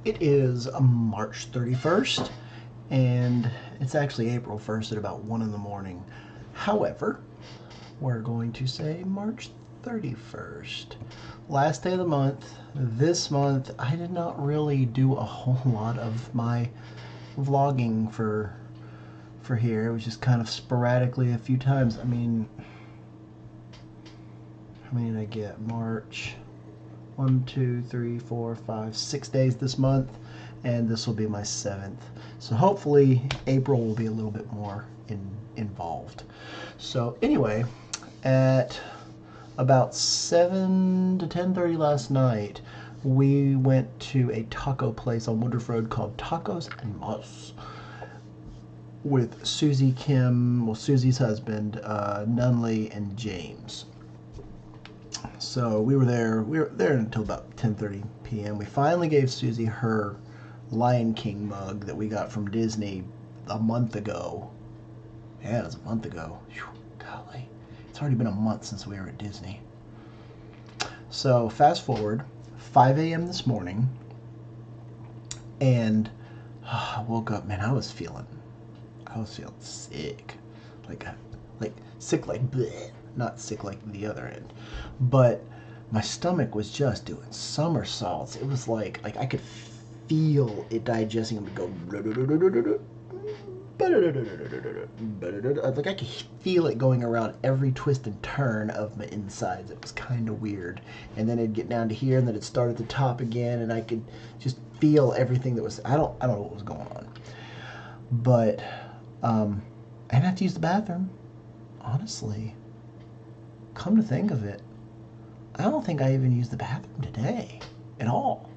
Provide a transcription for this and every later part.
It is March 31st, and it's actually April 1st at about 1 in the morning. However, we're going to say March 31st. Last day of the month. This month, I did not really do a whole lot of my vlogging for here. It was just kind of sporadically a few times. I mean, how many did I get? March. 1, 2, 3, 4, 5, 6 days this month, and this will be my 7th. So hopefully April will be a little bit more involved. So anyway, at about 7 to 10:30 last night, we went to a taco place on Woodruff Road called Tacos and Mas with Susie Kim, well, Susie's husband, Nunley, and James. So we were there until about 10:30 p.m. We finally gave Susie her Lion King mug that we got from Disney a month ago. Yeah, it was a month ago. Whew, golly. It's already been a month since we were at Disney. So fast forward, 5 a.m. this morning, and I woke up, man, I was feeling sick. Like sick like bleh. Not sick like the other end, but my stomach was just doing somersaults. It was like I could feel it digesting and go like I could feel it going around every twist and turn of my insides. It was kind of weird, and then it'd get down to here, and then it'd start at the top again, and I could just feel everything that was. I don't know what was going on, but I didn't have to use the bathroom, honestly. Come to think of it, I don't think I even used the bathroom today at all.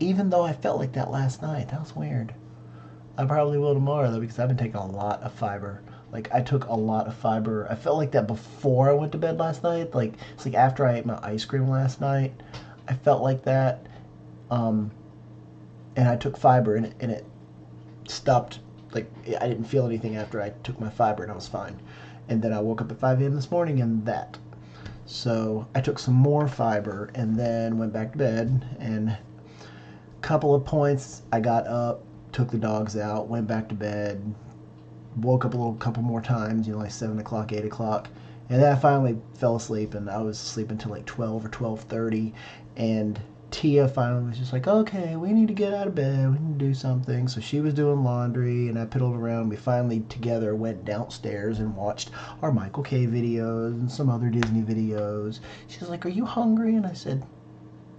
Even though I felt like that last night. That was weird. I probably will tomorrow, though, because I've been taking a lot of fiber. Like, I took a lot of fiber. I felt like that before I went to bed last night. Like, it's like after I ate my ice cream last night, I felt like that. And I took fiber, and it stopped. Like, I didn't feel anything after I took my fiber, and I was fine. And then I woke up at 5 a.m. this morning and that. So I took some more fiber and then went back to bed. And a couple of points, I got up, took the dogs out, went back to bed, woke up a couple more times, like 7 o'clock, 8 o'clock. And then I finally fell asleep, and I was asleep until like 12 or 12:30. And Tia finally was just like, okay, we need to get out of bed. We need to do something. So she was doing laundry, and I piddled around. We finally together went downstairs and watched our Michael K videos and some other Disney videos. She was like, are you hungry? And I said,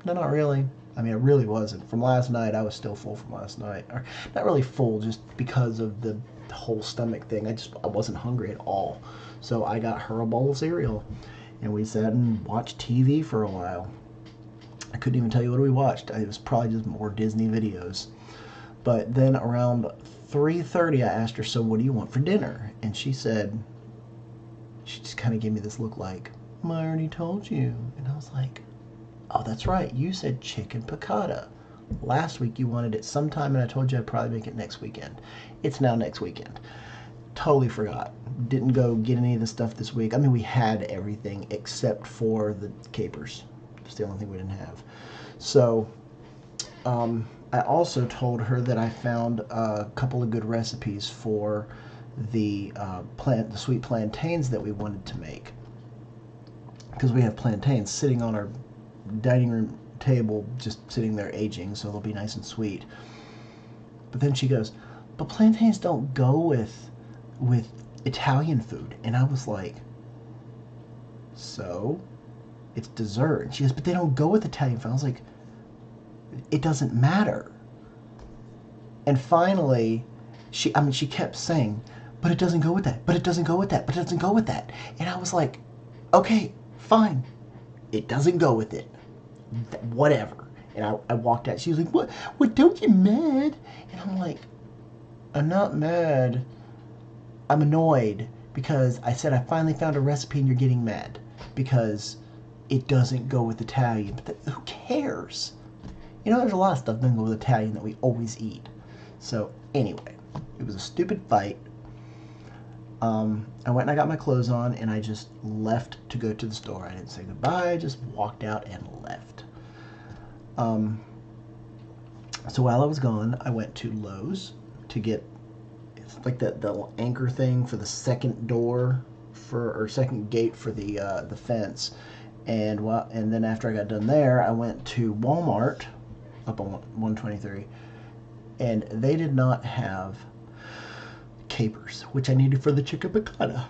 no, not really. I mean, I really wasn't. From last night, I was still full from last night. Or not really full, just because of the whole stomach thing. I wasn't hungry at all. So I got her a bowl of cereal, and we sat and watched TV for a while. I couldn't even tell you what we watched. It was probably just more Disney videos. But then around 3:30, I asked her, so what do you want for dinner? And she said, she just kind of gave me this look like, I already told you. And I was like, oh, that's right. You said chicken piccata. Last week you wanted it sometime, and I told you I'd probably make it next weekend. It's now next weekend. Totally forgot. Didn't go get any of the stuff this week. I mean, we had everything except for the capers. It's the only thing we didn't have. So I also told her that I found a couple of good recipes for the sweet plantains that we wanted to make, because we have plantains sitting on our dining room table, just sitting there aging, so they'll be nice and sweet. But then she goes, but plantains don't go with Italian food. And I was like, so it's dessert. And she goes, but they don't go with Italian food. I was like, it doesn't matter. And finally, she kept saying, but it doesn't go with that, but it doesn't go with that, but it doesn't go with that. And I was like, okay, fine. It doesn't go with it. Whatever. And I walked out. She was like, what, don't get mad? And I'm like, I'm not mad. I'm annoyed because I said I finally found a recipe and you're getting mad because it doesn't go with Italian. But who cares? There's a lot of stuff that doesn't go with Italian that we always eat. So anyway, it was a stupid fight. I went and I got my clothes on, and I just left to go to the store. I didn't say goodbye. I just walked out and left. So while I was gone, I went to Lowe's to get, it's like the anchor thing for the second door or second gate for the fence. And then after I got done there, I went to Walmart up on 123, and they did not have capers, which I needed for the chicken piccata.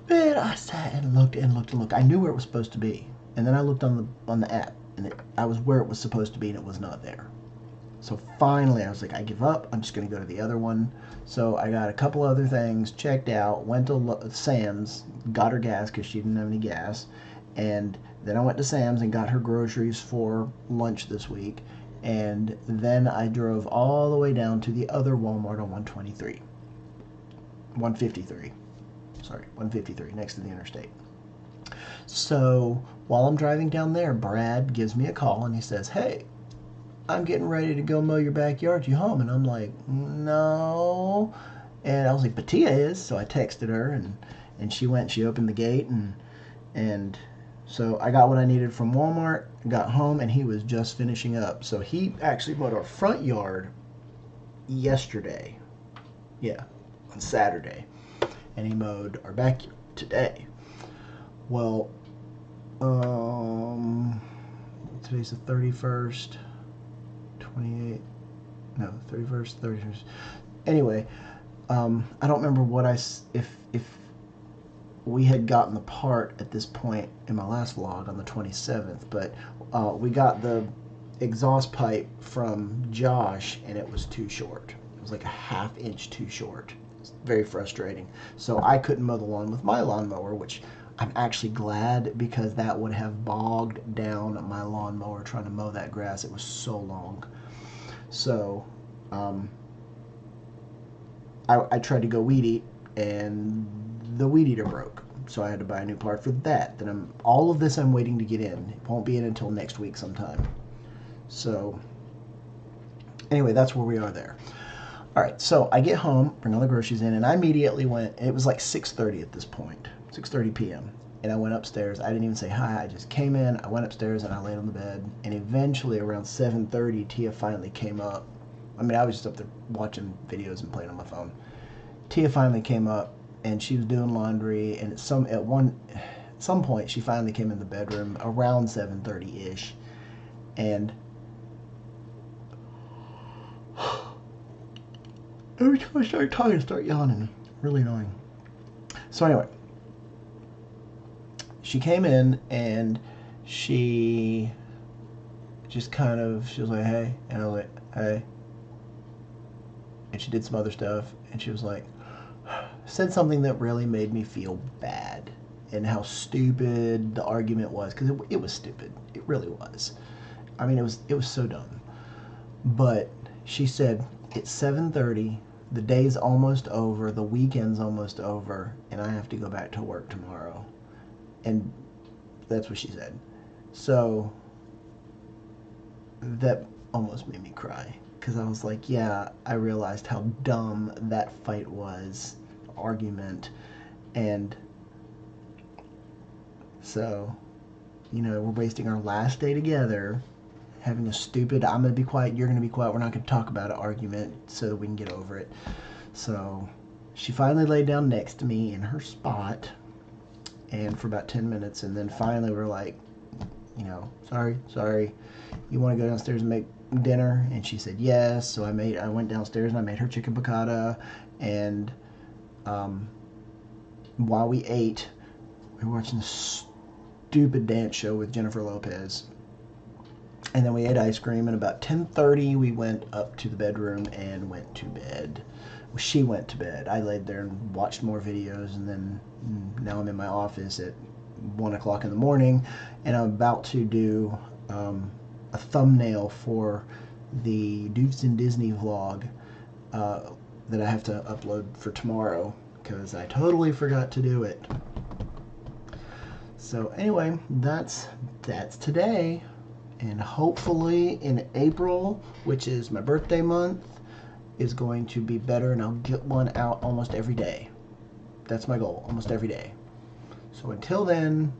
Man, I sat and looked and looked and looked. I knew where it was supposed to be, and then I looked on the app, and I was where it was supposed to be, and it was not there. So finally, I was like, I give up. I'm just going to go to the other one. So I got a couple other things checked out, went to Sam's, got her gas because she didn't have any gas, and then I went to Sam's and got her groceries for lunch this week, and then I drove all the way down to the other Walmart on 153, next to the interstate. So while I'm driving down there, Brad gives me a call and he says, hey, I'm getting ready to go mow your backyard. You home? And I'm like, no. And I was like, but Tia is. So I texted her, and she went. She opened the gate, and so I got what I needed from Walmart. Got home, and he was just finishing up. So he actually mowed our front yard yesterday. Yeah, on Saturday. And he mowed our backyard today. Well, today's the 31st. 28, no, 31st, 31st. Anyway, I don't remember if we had gotten the part at this point in my last vlog on the 27th, but we got the exhaust pipe from Josh, and it was too short. It was like a ½ inch too short. It's very frustrating. So I couldn't mow the lawn with my lawnmower, which I'm actually glad, because that would have bogged down my lawnmower trying to mow that grass. It was so long. So I tried to go weed eat, and the weed eater broke. So I had to buy a new part for that. Then all of this I'm waiting to get in. It won't be in until next week sometime. So anyway, that's where we are there. All right, so I get home, bring all the groceries in, and I immediately went. It was like 6:30 at this point. 6:30 p.m. And I went upstairs. I didn't even say hi. I just came in. I went upstairs and I laid on the bed. And eventually around 7:30, Tia finally came up. I mean, I was just up there watching videos and playing on my phone. Tia finally came up, and she was doing laundry. And at some point, she finally came in the bedroom around 7:30-ish. And every time I start talking, I start yawning. Really annoying. So anyway, she came in, and she just she was like, hey, and I was like, hey, and she did some other stuff, and she was like, said something that really made me feel bad, and how stupid the argument was, because it was stupid. It really was. I mean, it was so dumb. But she said, it's 7:30, the day's almost over, the weekend's almost over, and I have to go back to work tomorrow. And that's what she said. So that almost made me cry, because I was like, yeah, I realized how dumb that fight was, argument. And so, we're wasting our last day together having a stupid, I'm going to be quiet, you're going to be quiet, we're not going to talk about it argument so that we can get over it. So she finally laid down next to me in her spot, and for about 10 minutes, and then finally we're like, sorry, you want to go downstairs and make dinner? And she said yes. So I went downstairs and I made her chicken piccata, and while we ate, we were watching this stupid dance show with Jennifer Lopez, and then we ate ice cream, and about 10:30 we went up to the bedroom and went to bed. Well, she went to bed. I laid there and watched more videos, and then now I'm in my office at 1 o'clock in the morning, and I'm about to do a thumbnail for the Dukes and Disney vlog that I have to upload for tomorrow, because I totally forgot to do it. So anyway, that's today, and hopefully in April, which is my birthday month, is going to be better, and I'll get one out almost every day. That's my goal, almost every day. So until then,